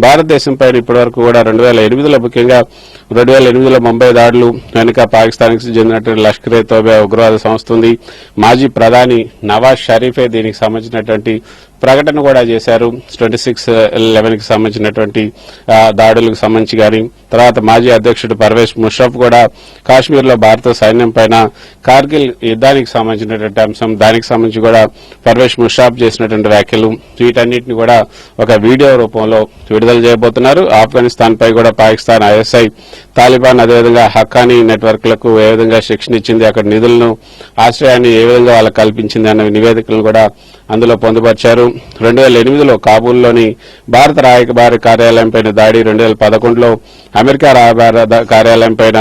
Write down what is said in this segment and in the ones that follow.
భారతదేశం పైన ఇప్పటివరకు కూడా 2008లో ముఖ్యంగా 2008లో ముంబై దాడులు వెనుక పాకిస్తాన్కి చెందినటువంటి లష్కర్ ఏ తోబా ఉగ్రవాద సంస్థ ఉంది. మాజీ ప్రధాని నవాజ్ షరీఫే దీనికి సంబంధించినటువంటి ప్రకటన కూడా చేశారు. 26/11కి సంబంధించినటువంటి దాడులకు సంబంధించి కానీ తర్వాత మాజీ అధ్యక్షుడు పర్వేజ్ ముషర్రఫ్ కూడా కాశ్మీర్లో భారత సైన్యం పైన కార్గిల్ యుద్ధానికి సంబంధించినటువంటి అంశం దానికి సంబంధించి కూడా పర్వేజ్ ముషర్రఫ్ చేసినటువంటి వ్యాఖ్యలు వీటన్నిటిని కూడా ఒక వీడియో రూపంలో విడుదల చేయబోతున్నారు. ఆఫ్ఘనిస్తాన్ పై కూడా పాకిస్తాన్ ఐఎస్ఐ తాలిబాన్ అదేవిధంగా హక్కానీ నెట్వర్క్లకు ఏ విధంగా శిక్షణ ఇచ్చింది, అక్కడ నిధులను ఆశ్రయాన్ని ఏ విధంగా వాళ్ళకు కల్పించింది అన్న నివేదికలను కూడా అందులో పొందుపరిచారు. 2008లో కాబూల్లోని భారత రాయబారి కార్యాలయం పైన దాడి, 2011లో అమెరికా రాయబార కార్యాలయం పైన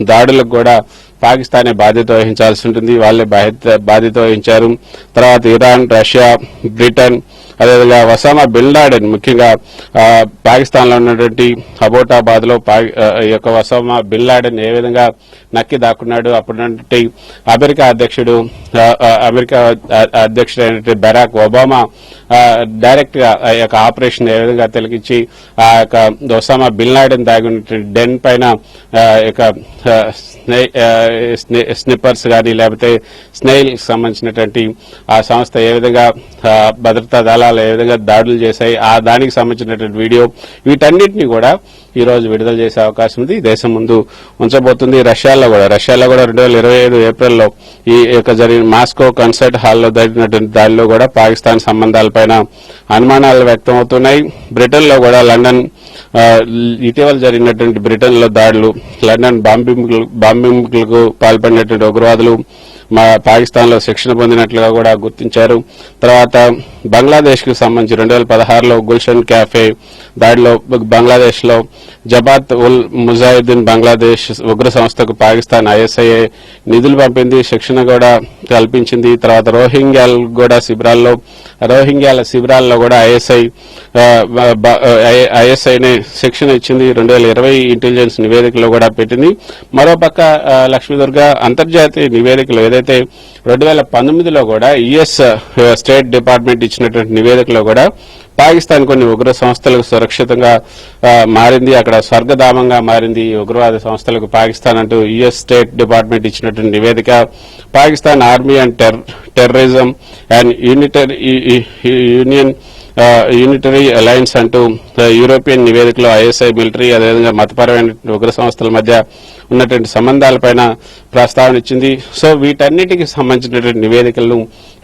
దాడులకు కూడా పాకిస్తానే బాధ్యత వహించాల్సి ఉంటుంది. వాళ్లే బాధ్యత వహించారు. తర్వాత ఇరాన్, రష్యా, బ్రిటన్ అదేవిధంగా ఒసామా బిన్ లాడెన్ ముఖ్యంగా పాకిస్తాన్ లో ఉన్నటువంటి అబోటాబాద్ లో ఈ యొక్క ఒసామా బిన్ లాడెన్ ఏ విధంగా నక్కి దాక్కున్నాడు, అప్పుడున్నటువంటి అమెరికా అధ్యక్షుడైనటువంటి బరాక్ ఒబామా డైరెక్ట్ గా ఆ యొక్క ఆపరేషన్ ఏ విధంగా తిలకించి ఆ యొక్క ఒసామా బిన్ లాడెన్ దాగి ఉన్నటువంటి డెన్ పైన స్నిప్పర్స్ గానీ లేకపోతే స్నేయిల్ సంబంధించినటువంటి ఆ సంస్థ ఏ విధంగా భద్రతా దళాలు ఏ విధంగా దాడులు చేశాయి ఆ దానికి సంబంధించినటువంటి వీడియో వీటన్నిటిని కూడా ఈ రోజు విడుదల చేసే అవకాశం ఉంది. దేశం ముందు ఉంచబోతుంది. రష్యాలో కూడా 2025 ఏప్రిల్లో ఈ యొక్క జరిగిన మాస్కో కన్సర్ట్ హాల్లో జరిగినటువంటి దాడిలో కూడా పాకిస్తాన్ సంబంధాలపైన అనుమానాలు వ్యక్తమవుతున్నాయి. బ్రిటన్ లో కూడా లండన్ ఇటీవల జరిగినటువంటి బ్రిటన్ లో దాడులు, లండన్ బాంబింగ్లకు పాల్పడినటువంటి ఉగ్రవాదులు పాకిస్తాన్ లో శిక్షణ పొందినట్లుగా కూడా గుర్తించారు. తర్వాత బంగ్లాదేశ్ కు సంబంధించి 2016లో గుల్షన్ క్యాఫే దాడిలో బంగ్లాదేశ్ లో జబాత్ ఉల్ ముజాహిద్దీన్ బంగ్లాదేశ్ ఉగ్ర సంస్థకు పాకిస్తాన్ ఐఎస్ఐఏ నిధులు పంపింది, శిక్షణ కూడా కల్పించింది. తర్వాత రోహింగ్యాల శిబిరాల్లో కూడా ఐఎస్ఐనే శిక్షణ ఇచ్చింది. 2020 ఇంటెలిజెన్స్ నివేదికలో కూడా పెట్టింది. మరోపక్క లక్ష్మీదుర్గ అంతర్జాతీయ నివేదికలు ఏదైతే 2019లో కూడా యుఎస్ స్టేట్ డిపార్ట్మెంట్ ఇచ్చినటువంటి నివేదికలో కూడా పాకిస్తాన్ కొన్ని ఉగ్ర సంస్థలకు సురక్షితంగా మారింది, అక్కడ స్వర్గధామంగా మారింది ఈ ఉగ్రవాద సంస్థలకు పాకిస్తాన్ అంటూ యుఎస్ స్టేట్ డిపార్ట్మెంట్ ఇచ్చినటువంటి నివేదిక. Pakistan army and terrorism and unitary alliance అంటూ యూరోపియన్ నివేదికలో ఐఎస్ఐ మిలిటరీ అదేవిధంగా మతపరమైన ఉగ్ర సంస్థల మధ్య ఉన్నటువంటి సంబంధాలపైన ప్రస్తావన ఇచ్చింది. సో వీటన్నిటికి సంబంధించినటువంటి నివేదికలను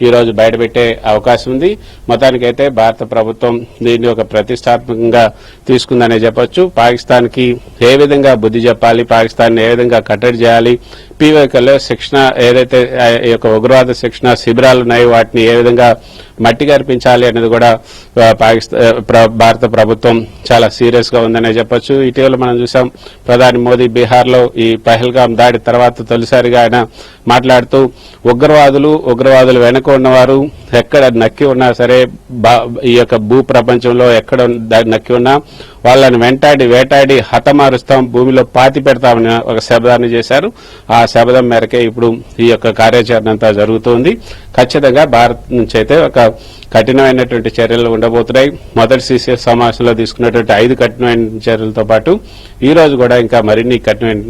ఈ రోజు బయటపెట్టే అవకాశం ఉంది. మొత్తానికైతే భారత ప్రభుత్వం దీన్ని ఒక ప్రతిష్టాత్మకంగా తీసుకుందనే చెప్పొచ్చు. పాకిస్తాన్ కి ఏ విధంగా బుద్ధి చెప్పాలి, పాకిస్తాన్ ఏ విధంగా కట్టడి చేయాలి, పీఓకేలో శిక్షణ ఏదైతే ఈ యొక్క ఉగ్రవాద శిక్షణ శిబిరాలు ఉన్నాయో వాటిని ఏ విధంగా మట్టి కనిపించాలి అనేది కూడా భారత ప్రభుత్వం చాలా సీరియస్ గా ఉందనే చెప్పొచ్చు. ఇటీవల మనం చూసాం ప్రధాని మోదీ బీహార్ లో ఈ పహల్గాం దాడి తర్వాత తొలిసారిగా ఆయన మాట్లాడుతూ ఉగ్రవాదులు వెనుక ఉన్నవారు ఎక్కడ నక్కి ఉన్నా సరే ఈ యొక్క భూ ప్రపంచంలో ఎక్కడ నక్కి ఉన్నా వాళ్ళని వేటాడి హతమారుస్తాం, భూమిలో పాతి పెడతామని ఒక శపథాన్ని చేశారు. ఆ శపథం మేరకే ఇప్పుడు ఈ యొక్క కార్యాచరణ అంతా జరుగుతోంది. ఖచ్చితంగా భారత్ నుంచి అయితే ఒక కఠినమైనటువంటి చర్యలు ఉండబోతున్నాయి. మొదటి సిసిఎస్ సమావేశంలో తీసుకున్నటువంటి 5 కఠినమైన చర్యలతో పాటు ఈ రోజు కూడా ఇంకా మరిన్ని కఠినమైన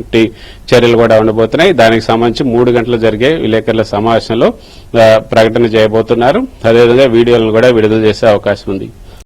చర్యలు కూడా ఉండబోతున్నాయి. దానికి సంబంధించి 3 గంటలు జరిగే విలేకరుల సమావేశంలో ప్రకటన చేయబోతున్నారు. అదేవిధంగా వీడియోలను కూడా విడుదల చేసే అవకాశం ఉంది.